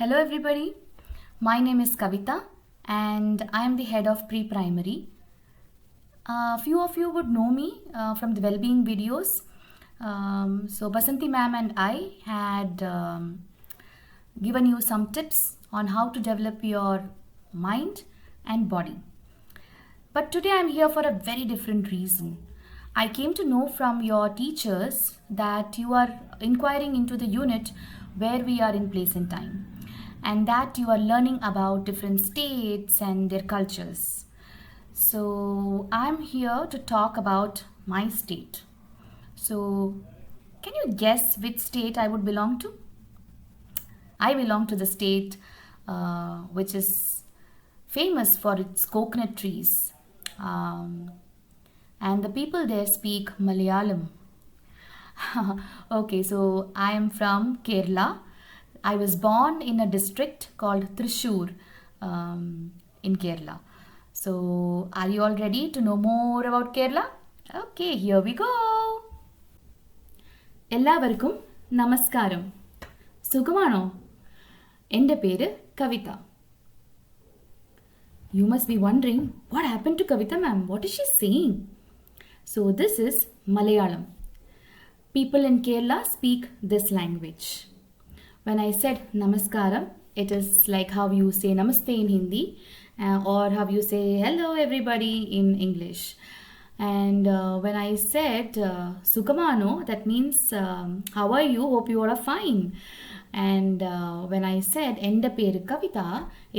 Hello everybody, my name is Kavita and I am the head of pre-primary. A few of you would know me from the well-being videos. So Basanti ma'am and I had given you some tips on how to develop your mind and body. But today I'm here for a very different reason. I came to know from your teachers that you are inquiring into the unit where we are in place and time, and that you are learning about different states and their cultures. So I'm here to talk about my state. So can you guess which state I would belong to? I belong to the state which is famous for its coconut trees. And the people there speak Malayalam. Okay, so I am from Kerala. I was born in a district called Thrissur in Kerala. So, are you all ready to know more about Kerala? Okay, here we go. എല്ലാവർക്കും നമസ്കാരം. സുഖമാണോ? എൻ്റെ പേര് കവിത. You must be wondering, what happened to Kavita ma'am? What is she saying? So this is Malayalam. People in Kerala speak this language. When I said namaskaram, it is like how you say namaste in Hindi or how you say hello everybody in English. And when I said sukamano, that means how are you? Hope you all are fine. And when I said enda peru Kavita,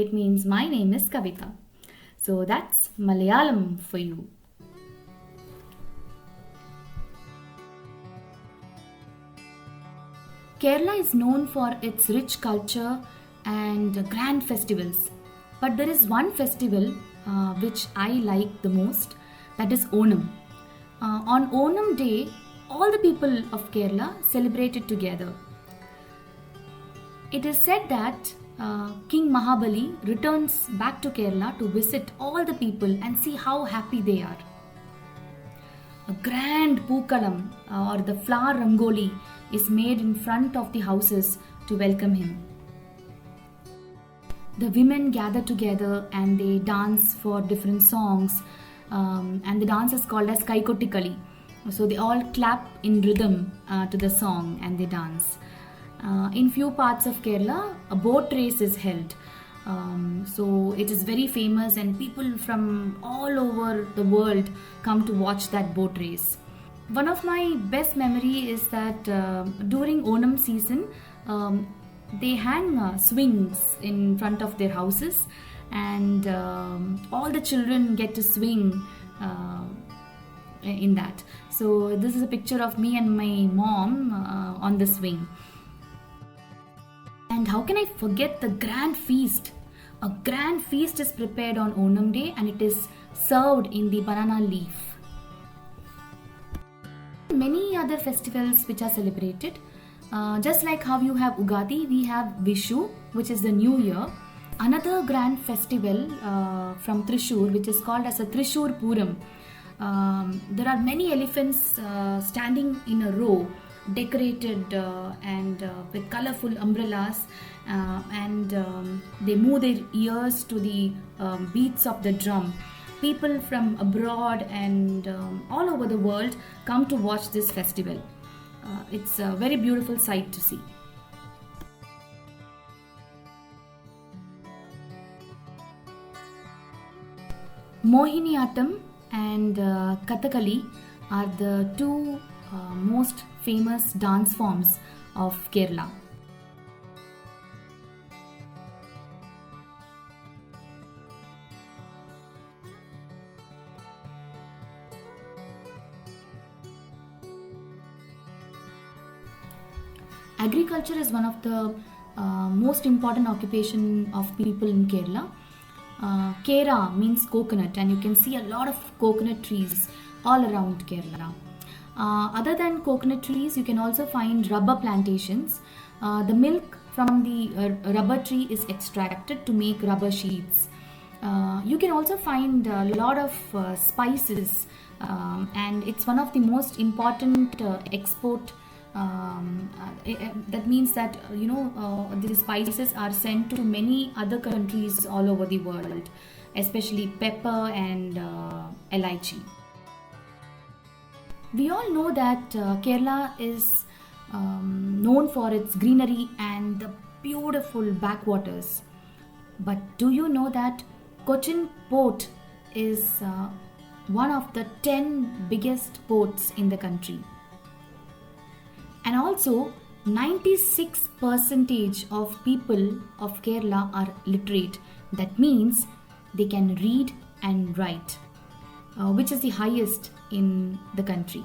it means my name is Kavita. So that's Malayalam for you. Kerala is known for its rich culture and grand festivals. But there is one festival which I like the most, that is Onam. On Onam day, all the people of Kerala celebrate it together. It is said that King Mahabali returns back to Kerala to visit all the people and see how happy they are. A grand Pookalam or the flower rangoli is made in front of the houses to welcome him. The women gather together and they dance for different songs, and the dance is called as Kaikottikali. So they all clap in rhythm to the song and they dance. In few parts of Kerala, a boat race is held. So it is very famous and people from all over the world come to watch that boat race. One of my best memory is that during Onam season, they hang swings in front of their houses, and all the children get to swing in that. So this is a picture of me and my mom on the swing. And how can I forget the grand feast? A grand feast is prepared on Onam day and it is served in the banana leaf. Many other festivals which are celebrated. Just like how you have Ugadi, we have Vishu, which is the New Year. Another grand festival from Thrissur, which is called as a Thrissur Puram. There are many elephants standing in a row, decorated and with colorful umbrellas, and they move their ears to the beats of the drum. People from abroad and all over the world come to watch this festival. It's a very beautiful sight to see. Mohiniyattam and Kathakali are the two most famous dance forms of Kerala. Agriculture is one of the most important occupation of people in Kerala. Kera means coconut, and you can see a lot of coconut trees all around Kerala. Other than coconut trees, you can also find rubber plantations. The milk from the rubber tree is extracted to make rubber sheets. You can also find a lot of spices, and it's one of the most important export That means that these spices are sent to many other countries all over the world, especially pepper and elaichi. We all know that Kerala is known for its greenery and the beautiful backwaters. But do you know that Cochin Port is one of the 10 biggest ports in the country? And also, 96% of people of Kerala are literate. That means they can read and write, which is the highest in the country.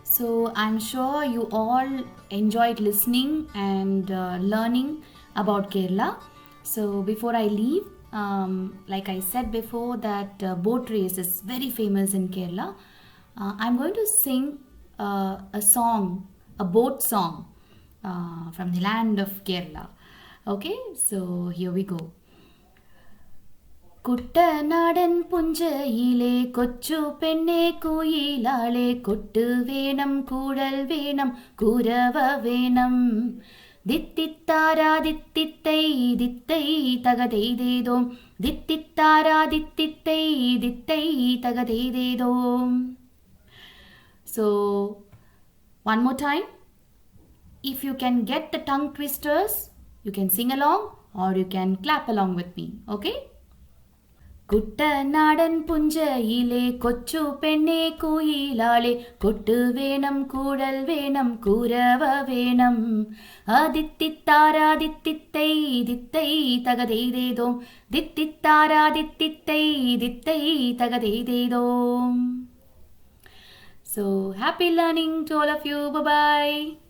So I'm sure you all enjoyed listening and learning about Kerala. So before I leave, like I said before, that boat race is very famous in Kerala. I'm going to sing a song, a boat song from the land of Kerala. Okay, so here we go. കുട്ടനാടൻ പുഞ്ചയിലെ കൊച്ചു പെണ്ണെ കുയിലാളെ കൊട്ട് വേണം കൂടൽ വേണം കുരവ വേണം ദിത്തിത്താരാ ദിത്തിത്തൈ ദിത്തൈ തകതെയ്തേതോം ദിത്തിത്താരാ ദിത്തിത്തൈ ദിത്തൈ തകതെയ്തേതോം. So one more time, if you can get the tongue twisters, you can sing along or you can clap along with me. Okay? കുട്ടനാടൻ പുഞ്ചയിലെ കൊച്ചു പെണ്ണെ കുയിലാളെ കൊട്ട് വേണം കൂടൽ വേണം കുരവ വേണം ദിത്തിത്താരാദിത്തിത്തൈ ദിത്തൈ തകതെയ്തേതോം ദിത്തിത്താരാദിത്തിത്തൈ ദിത്തൈ തകതെയ്തേതോം. So happy learning to all of you. Bye bye.